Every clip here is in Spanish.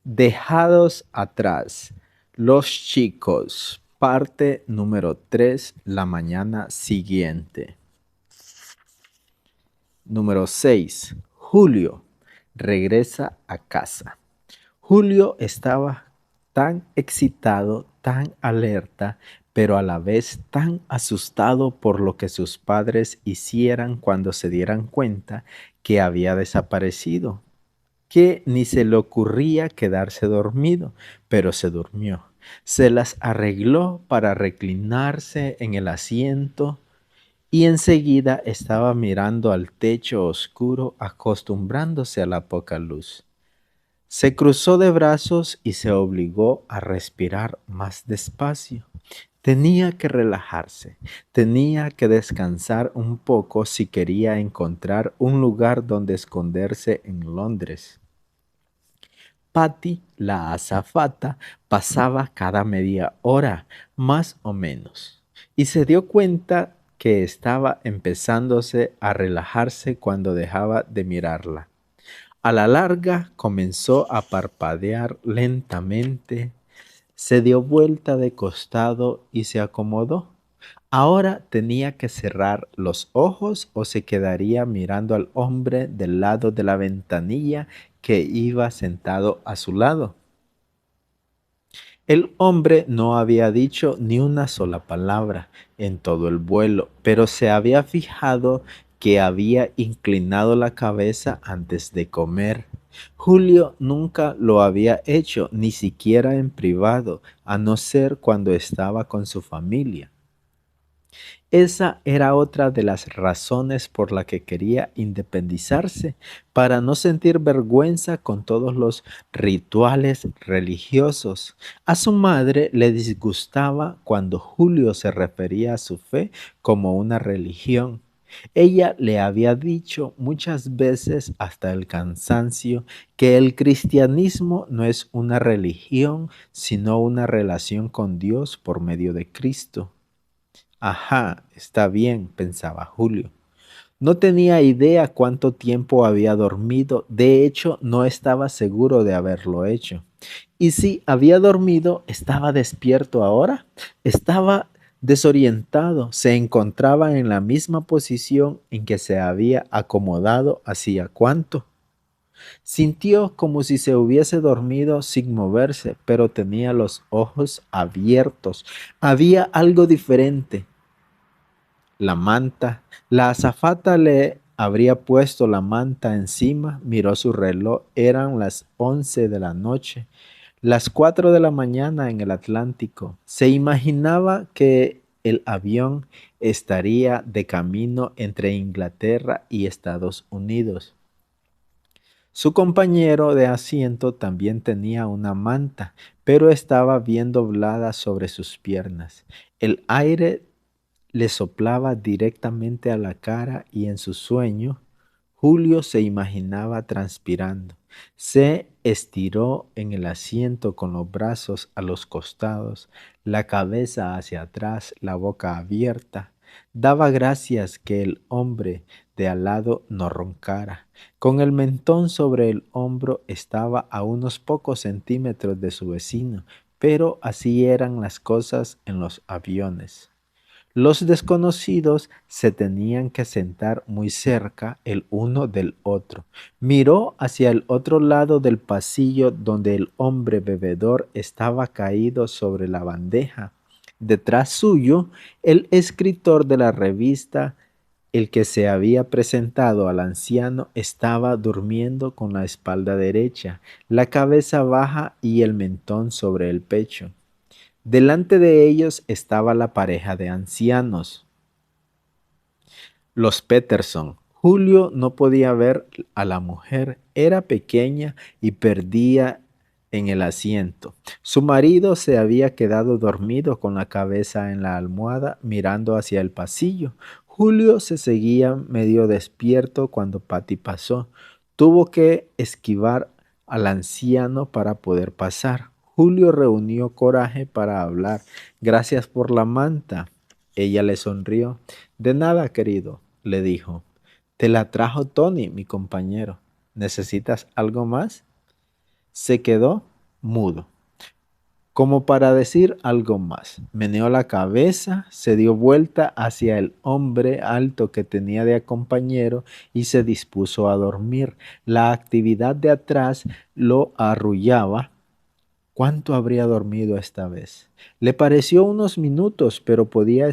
Dejados atrás, los chicos, parte número 3, la mañana siguiente. Número 6. Julio regresa a casa. Julio estaba tan excitado, tan alerta, pero a la vez tan asustado por lo que sus padres hicieran cuando se dieran cuenta que había desaparecido, que ni se le ocurría quedarse dormido, pero se durmió. Se las arregló para reclinarse en el asiento y enseguida estaba mirando al techo oscuro, acostumbrándose a la poca luz. Se cruzó de brazos y se obligó a respirar más despacio. Tenía que relajarse, tenía que descansar un poco si quería encontrar un lugar donde esconderse en Londres. Patty, la azafata, pasaba cada media hora, más o menos, y se dio cuenta que estaba empezándose a relajarse cuando dejaba de mirarla. A la larga comenzó a parpadear lentamente, se dio vuelta de costado y se acomodó. Ahora tenía que cerrar los ojos o se quedaría mirando al hombre del lado de la ventanilla que iba sentado a su lado. El hombre no había dicho ni una sola palabra en todo el vuelo, pero se había fijado que había inclinado la cabeza antes de comer. Julio nunca lo había hecho, ni siquiera en privado, a no ser cuando estaba con su familia. Esa era otra de las razones por la que quería independizarse, para no sentir vergüenza con todos los rituales religiosos. A su madre le disgustaba cuando Julio se refería a su fe como una religión. Ella le había dicho muchas veces hasta el cansancio que el cristianismo no es una religión, sino una relación con Dios por medio de Cristo. Ajá, está bien, pensaba Julio. No tenía idea cuánto tiempo había dormido, de hecho no estaba seguro de haberlo hecho. Y si había dormido, ¿estaba despierto ahora? Estaba desorientado, se encontraba en la misma posición en que se había acomodado hacía cuánto. Sintió como si se hubiese dormido sin moverse, pero tenía los ojos abiertos. Había algo diferente. La manta. La azafata le habría puesto la manta encima, miró su reloj, eran las 11 de la noche, las 4 de la mañana en el Atlántico. Se imaginaba que el avión estaría de camino entre Inglaterra y Estados Unidos. Su compañero de asiento también tenía una manta, pero estaba bien doblada sobre sus piernas. El aire le soplaba directamente a la cara y en su sueño Julio se imaginaba transpirando. Se estiró en el asiento con los brazos a los costados, la cabeza hacia atrás, la boca abierta. Daba gracias que el hombre de al lado no roncara. Con el mentón sobre el hombro estaba a unos pocos centímetros de su vecino, pero así eran las cosas en los aviones. Los desconocidos se tenían que sentar muy cerca el uno del otro. Miró hacia el otro lado del pasillo donde el hombre bebedor estaba caído sobre la bandeja. Detrás suyo, el escritor de la revista, el que se había presentado al anciano, estaba durmiendo con la espalda derecha, la cabeza baja y el mentón sobre el pecho. Delante de ellos estaba la pareja de ancianos, los Peterson. Julio no podía ver a la mujer, era pequeña y perdía en el asiento. Su marido se había quedado dormido con la cabeza en la almohada mirando hacia el pasillo. Julio se seguía medio despierto cuando Patty pasó. Tuvo que esquivar al anciano para poder pasar. Julio reunió coraje para hablar. Gracias por la manta. Ella le sonrió. De nada, querido, le dijo. Te la trajo Tony, mi compañero. ¿Necesitas algo más? Se quedó mudo, como para decir algo más. Meneó la cabeza, se dio vuelta hacia el hombre alto que tenía de compañero y se dispuso a dormir. La actividad de atrás lo arrullaba. ¿Cuánto habría dormido esta vez? Le pareció unos minutos, pero podía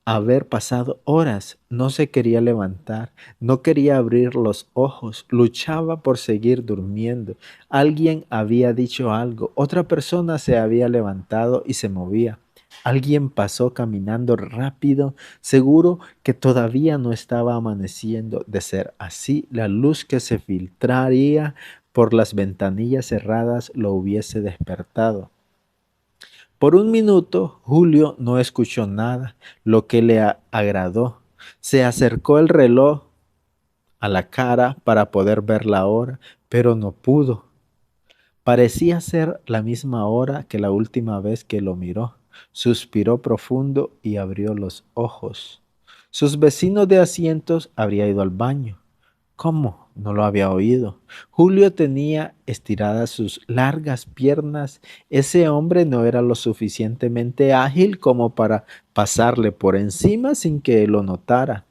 haber pasado horas. No se quería levantar, no quería abrir los ojos, luchaba por seguir durmiendo. Alguien había dicho algo, otra persona se había levantado y se movía. Alguien pasó caminando rápido, seguro que todavía no estaba amaneciendo. De ser así, la luz que se filtraría por las ventanillas cerradas lo hubiese despertado. Por un minuto, Julio no escuchó nada, lo que le agradó. Se acercó el reloj a la cara para poder ver la hora, pero no pudo. Parecía ser la misma hora que la última vez que lo miró. Suspiró profundo y abrió los ojos. Sus vecinos de asientos habrían ido al baño. ¿Cómo? No lo había oído. Julio tenía estiradas sus largas piernas. Ese hombre no era lo suficientemente ágil como para pasarle por encima sin que lo notara.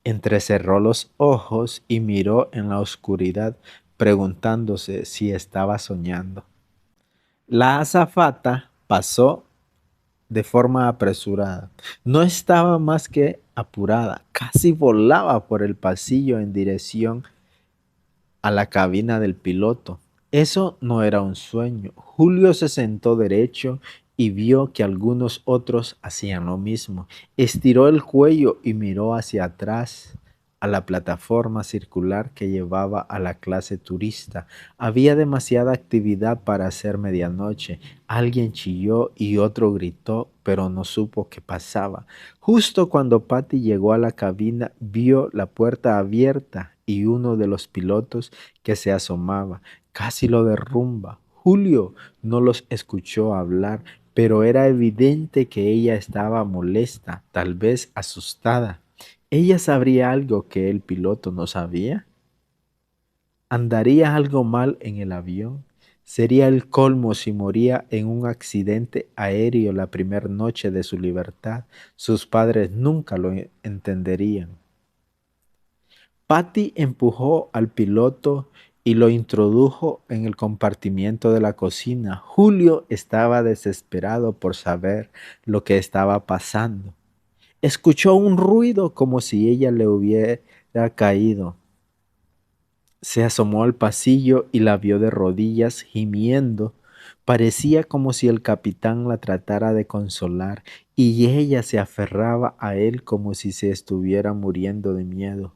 Entrecerró los ojos y miró en la oscuridad, preguntándose si estaba soñando. La azafata pasó de forma apresurada. No estaba más que apurada. Casi volaba por el pasillo en dirección a la cabina del piloto. Eso no era un sueño. Julio se sentó derecho y vio que algunos otros hacían lo mismo. Estiró el cuello y miró hacia atrás a la plataforma circular que llevaba a la clase turista. Había demasiada actividad para hacer medianoche. Alguien chilló y otro gritó, pero no supo qué pasaba. Justo cuando Patty llegó a la cabina, vio la puerta abierta y uno de los pilotos que se asomaba. Casi lo derrumba. Julio no los escuchó hablar, pero era evidente que ella estaba molesta, tal vez asustada. ¿Ella sabría algo que el piloto no sabía? ¿Andaría algo mal en el avión? Sería el colmo si moría en un accidente aéreo la primera noche de su libertad. Sus padres nunca lo entenderían. Patty empujó al piloto y lo introdujo en el compartimiento de la cocina. Julio estaba desesperado por saber lo que estaba pasando. Escuchó un ruido como si ella le hubiera caído. Se asomó al pasillo y la vio de rodillas gimiendo. Parecía como si el capitán la tratara de consolar y ella se aferraba a él como si se estuviera muriendo de miedo.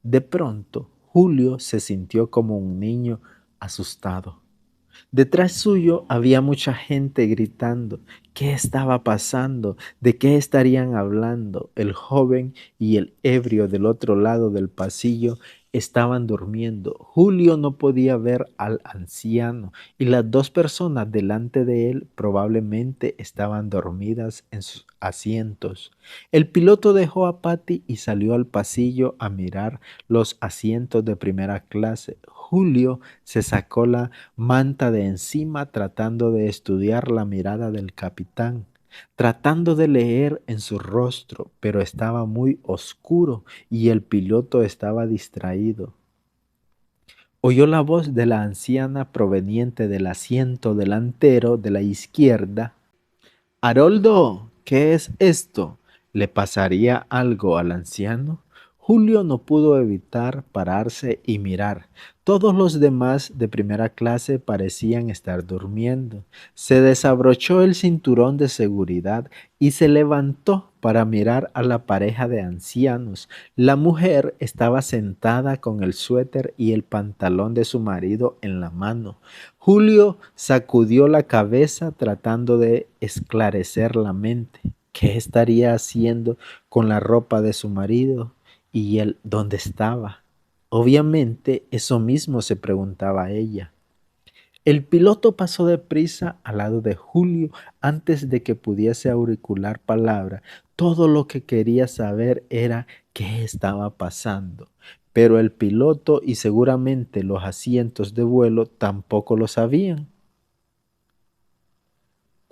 De pronto, Julio se sintió como un niño asustado. Detrás suyo había mucha gente gritando. ¿Qué estaba pasando? ¿De qué estarían hablando? El joven y el ebrio del otro lado del pasillo estaban durmiendo. Julio no podía ver al anciano y las dos personas delante de él probablemente estaban dormidas en sus asientos. El piloto dejó a Patty y salió al pasillo a mirar los asientos de primera clase. Julio se sacó la manta de encima tratando de estudiar la mirada del capitán, tratando de leer en su rostro, pero estaba muy oscuro y el piloto estaba distraído. Oyó la voz de la anciana proveniente del asiento delantero de la izquierda. Haroldo, ¿qué es esto? ¿Le pasaría algo al anciano? Julio no pudo evitar pararse y mirar. Todos los demás de primera clase parecían estar durmiendo. Se desabrochó el cinturón de seguridad y se levantó para mirar a la pareja de ancianos. La mujer estaba sentada con el suéter y el pantalón de su marido en la mano. Julio sacudió la cabeza tratando de esclarecer la mente. ¿Qué estaría haciendo con la ropa de su marido? ¿Y él dónde estaba? Obviamente eso mismo se preguntaba ella. El piloto pasó deprisa al lado de Julio antes de que pudiese auricular palabra. Todo lo que quería saber era qué estaba pasando. Pero el piloto y seguramente los asientos de vuelo tampoco lo sabían.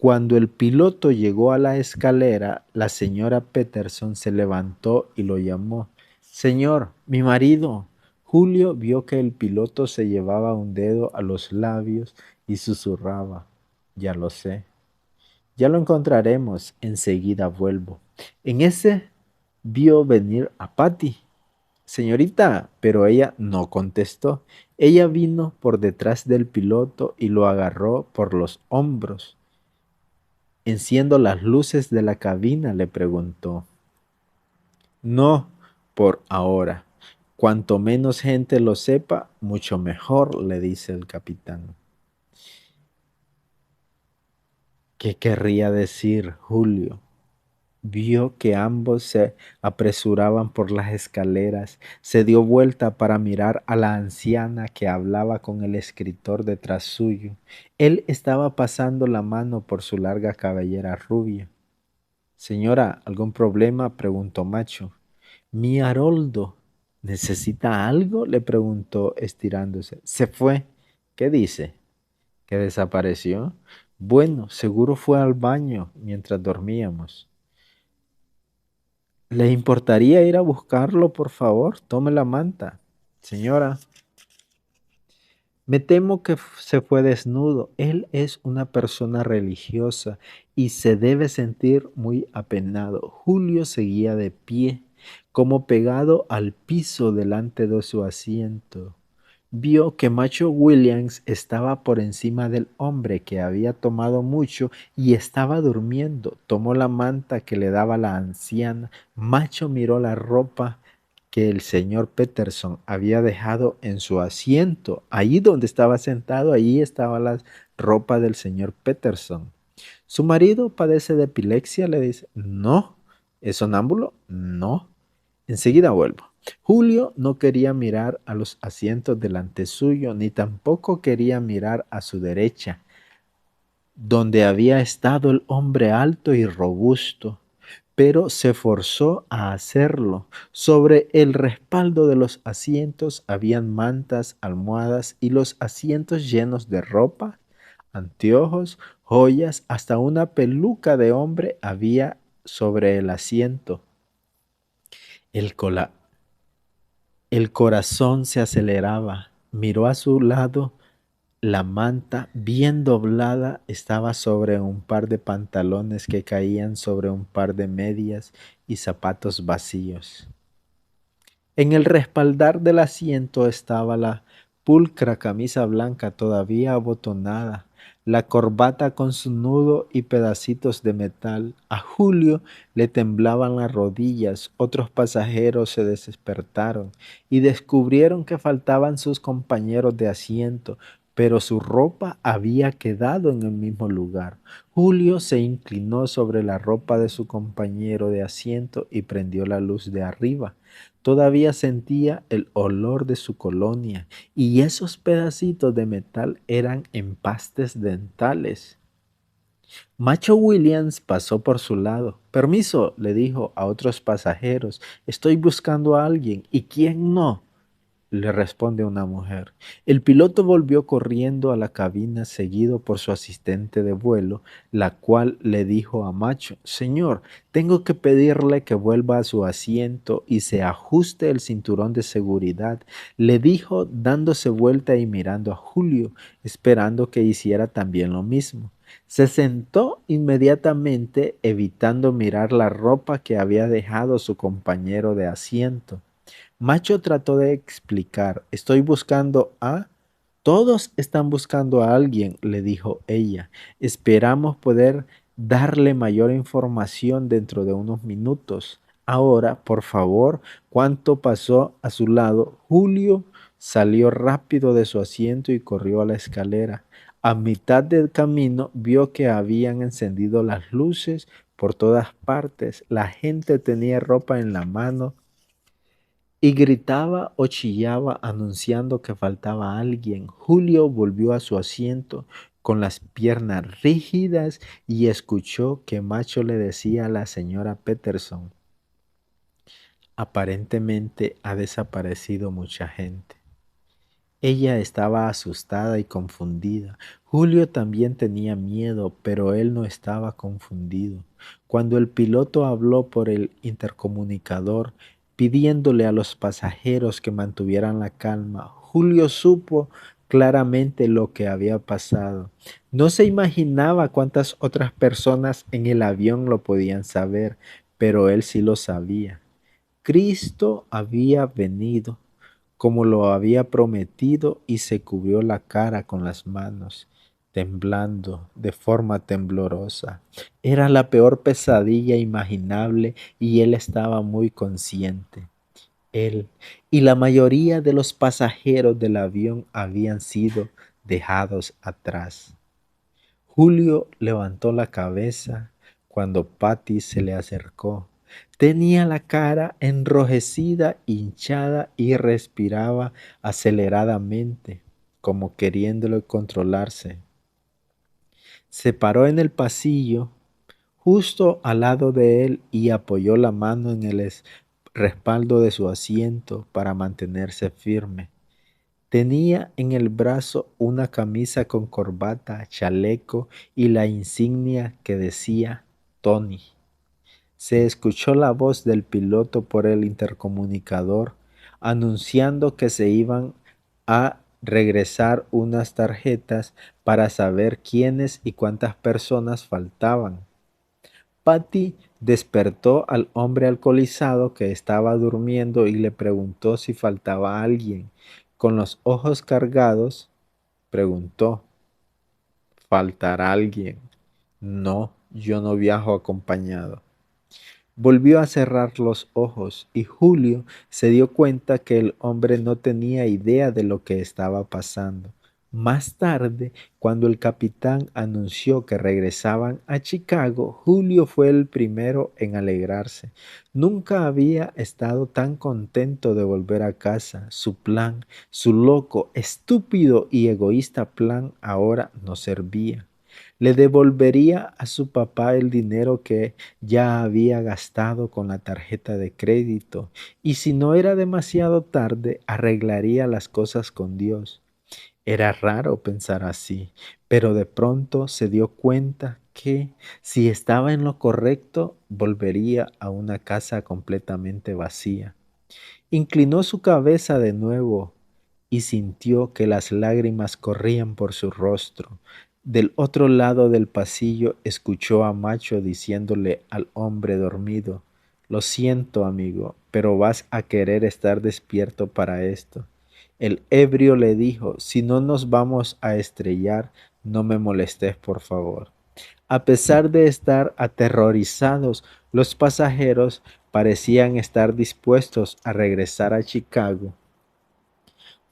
Cuando el piloto llegó a la escalera, la señora Peterson se levantó y lo llamó. Señor, mi marido. Julio vio que el piloto se llevaba un dedo a los labios y susurraba. Ya lo sé. Ya lo encontraremos. Enseguida vuelvo. En ese vio venir a Patty. Señorita, pero ella no contestó. Ella vino por detrás del piloto y lo agarró por los hombros. Enciendo las luces de la cabina, le preguntó. No, por ahora. Cuanto menos gente lo sepa, mucho mejor, le dice el capitán. ¿Qué querría decir Julio? Vio que ambos se apresuraban por las escaleras, se dio vuelta para mirar a la anciana que hablaba con el escritor detrás suyo. Él estaba pasando la mano por su larga cabellera rubia. Señora, ¿algún problema? Preguntó Macho. Mi Haroldo, ¿necesita algo? Le preguntó estirándose. Se fue. ¿Qué dice? ¿Que desapareció? Bueno, seguro fue al baño mientras dormíamos. ¿Le importaría ir a buscarlo, por favor? Tome la manta. Señora, me temo que se fue desnudo. Él es una persona religiosa y se debe sentir muy apenado. Julio seguía de pie, como pegado al piso delante de su asiento. Vio que Macho Williams estaba por encima del hombre que había tomado mucho y estaba durmiendo. Tomó la manta que le daba la anciana. Macho miró la ropa que el señor Peterson había dejado en su asiento. Allí donde estaba sentado, allí estaba la ropa del señor Peterson. ¿Su marido padece de epilepsia? Le dice. No. ¿Es sonámbulo? No. Enseguida vuelvo. Julio no quería mirar a los asientos delante suyo, ni tampoco quería mirar a su derecha, donde había estado el hombre alto y robusto, pero se forzó a hacerlo. Sobre el respaldo de los asientos habían mantas, almohadas y los asientos llenos de ropa, anteojos, joyas, hasta una peluca de hombre había sobre el asiento. El, cola- el corazón se aceleraba. Miró a su lado. La manta, bien doblada, estaba sobre un par de pantalones que caían sobre un par de medias y zapatos vacíos. En el respaldar del asiento estaba la pulcra camisa blanca todavía abotonada, la corbata con su nudo y pedacitos de metal. A Julio le temblaban las rodillas. Otros pasajeros se despertaron y descubrieron que faltaban sus compañeros de asiento, pero su ropa había quedado en el mismo lugar. Julio se inclinó sobre la ropa de su compañero de asiento y prendió la luz de arriba. Todavía sentía el olor de su colonia y esos pedacitos de metal eran empastes dentales. Macho Williams pasó por su lado. Permiso, le dijo a otros pasajeros, estoy buscando a alguien. ¿Y quién no? Le responde una mujer. El piloto volvió corriendo a la cabina seguido por su asistente de vuelo, la cual le dijo a Macho, Señor, tengo que pedirle que vuelva a su asiento y se ajuste el cinturón de seguridad. Le dijo dándose vuelta y mirando a Julio, esperando que hiciera también lo mismo. Se sentó inmediatamente, evitando mirar la ropa que había dejado su compañero de asiento. Macho trató de explicar, estoy buscando a... Todos están buscando a alguien, le dijo ella. Esperamos poder darle mayor información dentro de unos minutos. Ahora, por favor, ¿cuánto pasó a su lado? Julio salió rápido de su asiento y corrió a la escalera. A mitad del camino vio que habían encendido las luces por todas partes. La gente tenía ropa en la mano y gritaba o chillaba anunciando que faltaba alguien. Julio volvió a su asiento con las piernas rígidas y escuchó que Macho le decía a la señora Peterson, aparentemente ha desaparecido mucha gente. Ella estaba asustada y confundida. Julio también tenía miedo, pero él no estaba confundido. Cuando el piloto habló por el intercomunicador, pidiéndole a los pasajeros que mantuvieran la calma, Julio supo claramente lo que había pasado. No se imaginaba cuántas otras personas en el avión lo podían saber, pero él sí lo sabía. Cristo había venido, como lo había prometido, y se cubrió la cara con las manos, temblando de forma temblorosa. Era la peor pesadilla imaginable y él estaba muy consciente. Él y la mayoría de los pasajeros del avión habían sido dejados atrás. Julio levantó la cabeza cuando Patty se le acercó. Tenía la cara enrojecida, hinchada y respiraba aceleradamente, como queriéndolo controlarse. Se paró en el pasillo, justo al lado de él, y apoyó la mano en el respaldo de su asiento para mantenerse firme. Tenía en el brazo una camisa con corbata, chaleco y la insignia que decía Tony. Se escuchó la voz del piloto por el intercomunicador anunciando que se iban a regresar unas tarjetas para saber quiénes y cuántas personas faltaban. Patty despertó al hombre alcoholizado que estaba durmiendo y le preguntó si faltaba alguien. Con los ojos cargados, preguntó, ¿faltará alguien? No, yo no viajo acompañado. Volvió a cerrar los ojos y Julio se dio cuenta que el hombre no tenía idea de lo que estaba pasando. Más tarde, cuando el capitán anunció que regresaban a Chicago, Julio fue el primero en alegrarse. Nunca había estado tan contento de volver a casa. Su plan, su loco, estúpido y egoísta plan ahora no servía. Le devolvería a su papá el dinero que ya había gastado con la tarjeta de crédito y si no era demasiado tarde, arreglaría las cosas con Dios. Era raro pensar así, pero de pronto se dio cuenta que si estaba en lo correcto, volvería a una casa completamente vacía. Inclinó su cabeza de nuevo y sintió que las lágrimas corrían por su rostro. Del otro lado del pasillo escuchó a Macho diciéndole al hombre dormido, lo siento, amigo, pero vas a querer estar despierto para esto. El ebrio le dijo, si no nos vamos a estrellar, no me molestes, por favor. A pesar de estar aterrorizados, los pasajeros parecían estar dispuestos a regresar a Chicago,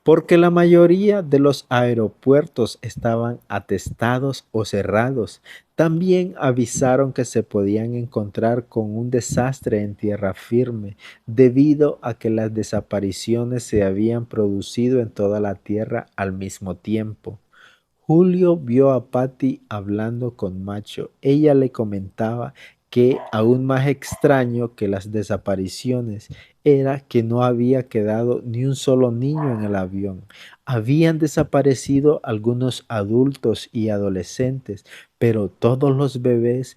porque la mayoría de los aeropuertos estaban atestados o cerrados. También avisaron que se podían encontrar con un desastre en tierra firme, debido a que las desapariciones se habían producido en toda la tierra al mismo tiempo. Julio vio a Patty hablando con Macho. Ella le comentaba que aún más extraño que las desapariciones era que no había quedado ni un solo niño en el avión. Habían desaparecido algunos adultos y adolescentes, pero todos los bebés.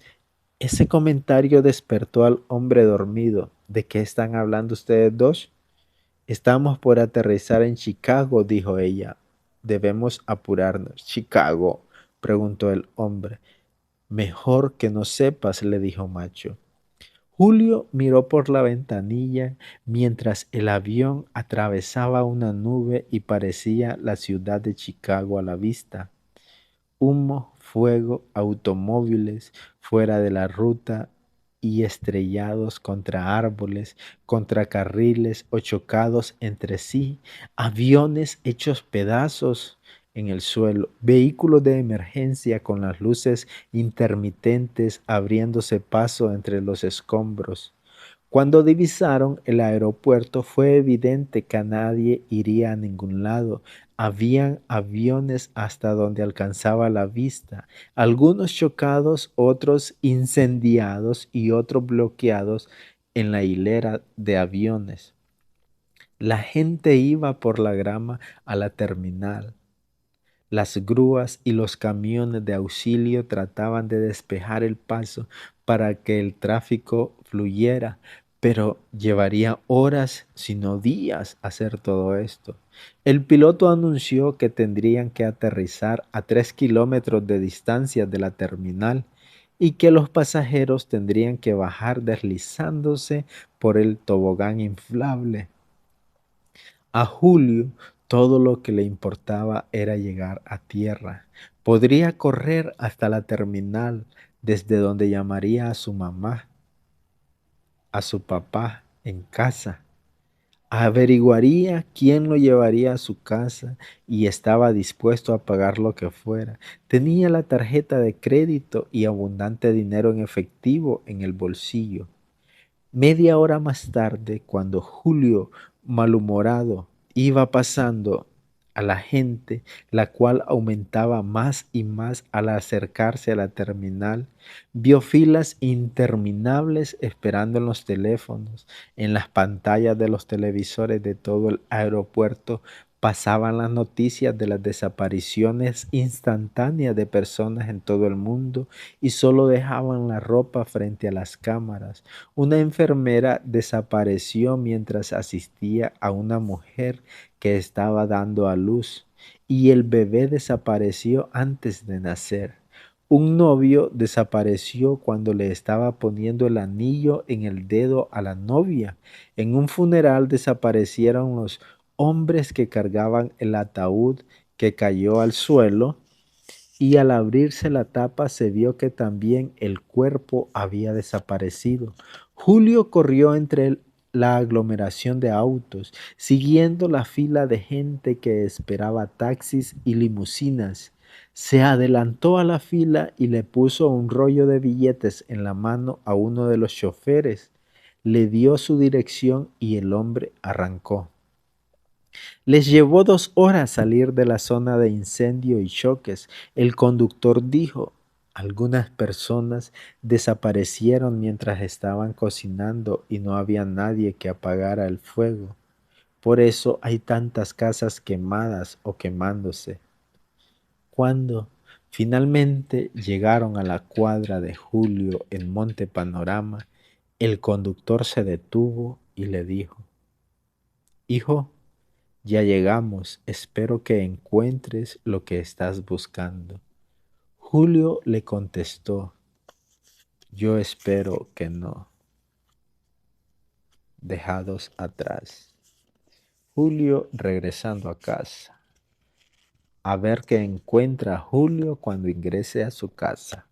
Ese comentario despertó al hombre dormido. ¿De qué están hablando ustedes dos? Estamos por aterrizar en Chicago, dijo ella. Debemos apurarnos. ¿Chicago? Preguntó el hombre. Mejor que no sepas, le dijo Macho. Julio miró por la ventanilla mientras el avión atravesaba una nube y parecía la ciudad de Chicago a la vista. Humo, fuego, automóviles fuera de la ruta y estrellados contra árboles, contra carriles o chocados entre sí, aviones hechos pedazos en el suelo, vehículos de emergencia con las luces intermitentes abriéndose paso entre los escombros. Cuando divisaron el aeropuerto fue evidente que nadie iría a ningún lado. Habían aviones hasta donde alcanzaba la vista, algunos chocados, otros incendiados y otros bloqueados en la hilera de aviones. La gente iba por la grama a la terminal. Las grúas y los camiones de auxilio trataban de despejar el paso para que el tráfico fluyera, pero llevaría horas, si no días, hacer todo esto. El piloto anunció que tendrían que aterrizar a 3 kilómetros de distancia de la terminal y que los pasajeros tendrían que bajar deslizándose por el tobogán inflable. A Julio todo lo que le importaba era llegar a tierra. Podría correr hasta la terminal, desde donde llamaría a su mamá, a su papá en casa. Averiguaría quién lo llevaría a su casa y estaba dispuesto a pagar lo que fuera. Tenía la tarjeta de crédito y abundante dinero en efectivo en el bolsillo. Media hora más tarde, cuando Julio, malhumorado, iba pasando a la gente, la cual aumentaba más y más al acercarse a la terminal, vio filas interminables esperando en los teléfonos, en las pantallas de los televisores de todo el aeropuerto. Pasaban las noticias de las desapariciones instantáneas de personas en todo el mundo y solo dejaban la ropa frente a las cámaras. Una enfermera desapareció mientras asistía a una mujer que estaba dando a luz y el bebé desapareció antes de nacer. Un novio desapareció cuando le estaba poniendo el anillo en el dedo a la novia. En un funeral desaparecieron los hombres que cargaban el ataúd que cayó al suelo y al abrirse la tapa se vio que también el cuerpo había desaparecido. Julio corrió entre la aglomeración de autos, siguiendo la fila de gente que esperaba taxis y limusinas. Se adelantó a la fila y le puso un rollo de billetes en la mano a uno de los choferes. Le dio su dirección y el hombre arrancó. Les llevó 2 horas salir de la zona de incendio y choques. El conductor dijo, algunas personas desaparecieron mientras estaban cocinando y no había nadie que apagara el fuego. Por eso hay tantas casas quemadas o quemándose. Cuando finalmente llegaron a la cuadra de Julio en Monte Panorama, el conductor se detuvo y le dijo, hijo, ya llegamos, espero que encuentres lo que estás buscando. Julio le contestó, yo espero que no, dejados atrás. Julio regresando a casa. A ver qué encuentra Julio cuando ingrese a su casa.